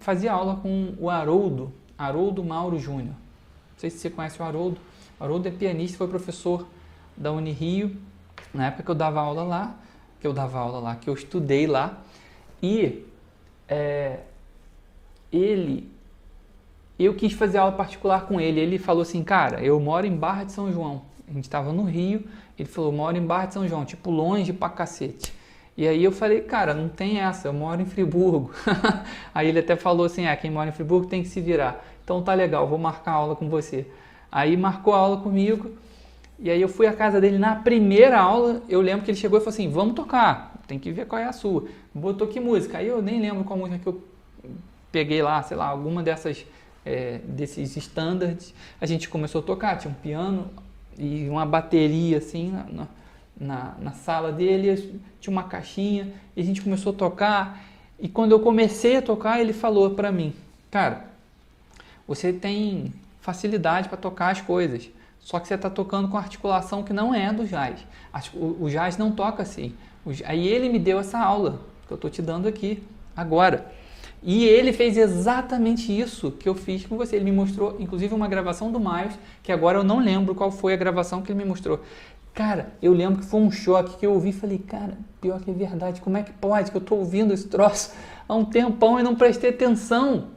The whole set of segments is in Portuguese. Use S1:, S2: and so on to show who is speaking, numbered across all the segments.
S1: fazia aula com o Haroldo Mauro Júnior. Não sei se você conhece o Haroldo. O Haroldo é pianista, foi professor da Unirio, na época que eu dava aula lá, que eu estudei lá. E eu quis fazer aula particular com ele. Ele falou assim, cara, eu moro em Barra de São João. A gente estava no Rio, ele falou, eu moro em Barra de São João, tipo longe pra cacete. E aí eu falei, cara, não tem essa, eu moro em Friburgo. Aí ele até falou assim, quem mora em Friburgo tem que se virar. Então tá legal, vou marcar aula com você. Aí marcou a aula comigo, e aí eu fui à casa dele na primeira aula. Eu lembro que ele chegou e falou assim, vamos tocar, tem que ver qual é a sua. Botou que música? Aí eu nem lembro qual música que eu peguei lá, sei lá, alguma desses standards. A gente começou a tocar, tinha um piano e uma bateria assim na sala dele, tinha uma caixinha, e a gente começou a tocar. E quando eu comecei a tocar, ele falou pra mim, cara, você tem facilidade para tocar as coisas, só que você está tocando com articulação que não é do jazz. O jazz não toca assim. Aí ele me deu essa aula que eu estou te dando aqui agora. E ele fez exatamente isso que eu fiz com você. Ele me mostrou, inclusive, uma gravação do Miles, que agora eu não lembro qual foi a gravação que ele me mostrou. Cara, eu lembro que foi um choque que eu ouvi e falei, cara, pior que é verdade, como é que pode que eu tô ouvindo esse troço há um tempão e não prestei atenção?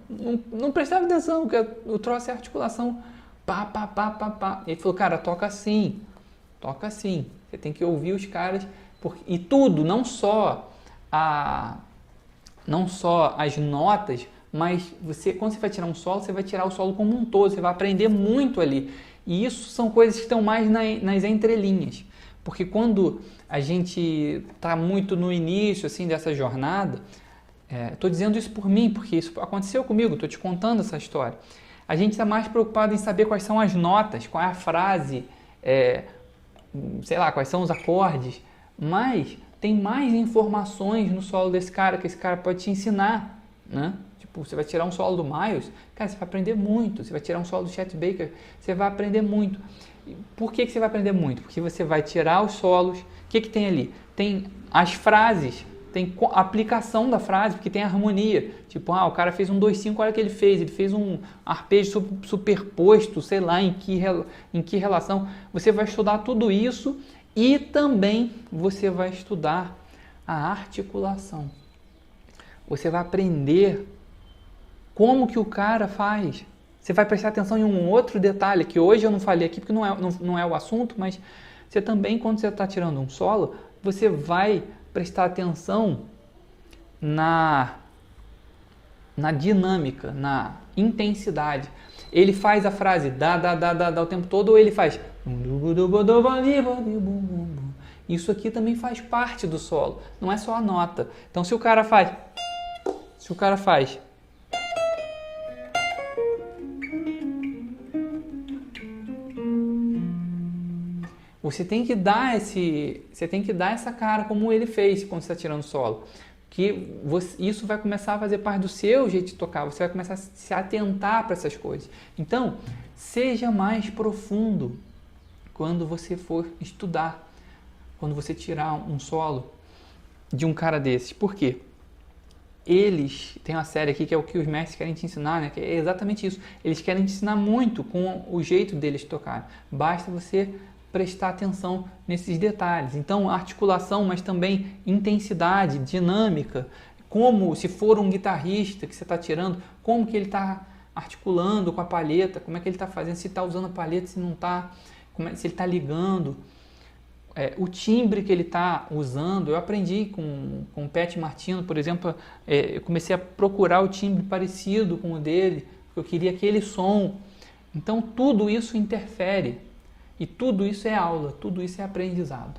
S1: Não prestava atenção, porque o troço é articulação, pá, pá, pá, pá, pá. Ele falou, cara, toca assim, você tem que ouvir os caras, e tudo, não só as notas, mas quando você vai tirar um solo, você vai tirar o solo como um todo, você vai aprender muito ali. E isso são coisas que estão mais nas entrelinhas, porque quando a gente está muito no início assim, dessa jornada, estou dizendo isso por mim, porque isso aconteceu comigo, estou te contando essa história. A gente está mais preocupado em saber quais são as notas, qual é a frase, sei lá, quais são os acordes, mas tem mais informações no solo desse cara que esse cara pode te ensinar, né? Tipo, você vai tirar um solo do Miles, cara, você vai aprender muito. Você vai tirar um solo do Chet Baker, você vai aprender muito. Por que você vai aprender muito? Porque você vai tirar os solos. O que tem ali? Tem as frases, tem a aplicação da frase, porque tem a harmonia. Tipo, o cara fez um 2/5, olha o que ele fez. Ele fez um arpejo superposto, sei lá em que relação. Você vai estudar tudo isso e também você vai estudar a articulação. Você vai aprender como que o cara faz. Você vai prestar atenção em um outro detalhe, que hoje eu não falei aqui porque não é o assunto, mas você também, quando você está tirando um solo, você vai prestar atenção na dinâmica, na intensidade. Ele faz a frase dá o tempo todo, ou ele faz... Isso aqui também faz parte do solo, não é só a nota. Então se o cara faz... Você tem que dar essa cara como ele fez quando você está tirando solo. Isso vai começar a fazer parte do seu jeito de tocar, você vai começar a se atentar para essas coisas. Então, seja mais profundo quando você for estudar, quando você tirar um solo de um cara desses. Por quê? Eles têm uma série aqui que é o que os mestres querem te ensinar, né? Que é exatamente isso. Eles querem te ensinar muito com o jeito deles tocar. Basta você prestar atenção nesses detalhes. Então, articulação, mas também intensidade, dinâmica, como se for um guitarrista que você está tirando, como que ele está articulando com a palheta, como é que ele está fazendo, se está usando a palheta, se não está, se ele está ligando, o timbre que ele está usando. Eu aprendi com o Pat Martino, por exemplo, eu comecei a procurar o timbre parecido com o dele, porque eu queria aquele som. Então, tudo isso interfere. E tudo isso é aula, tudo isso é aprendizado.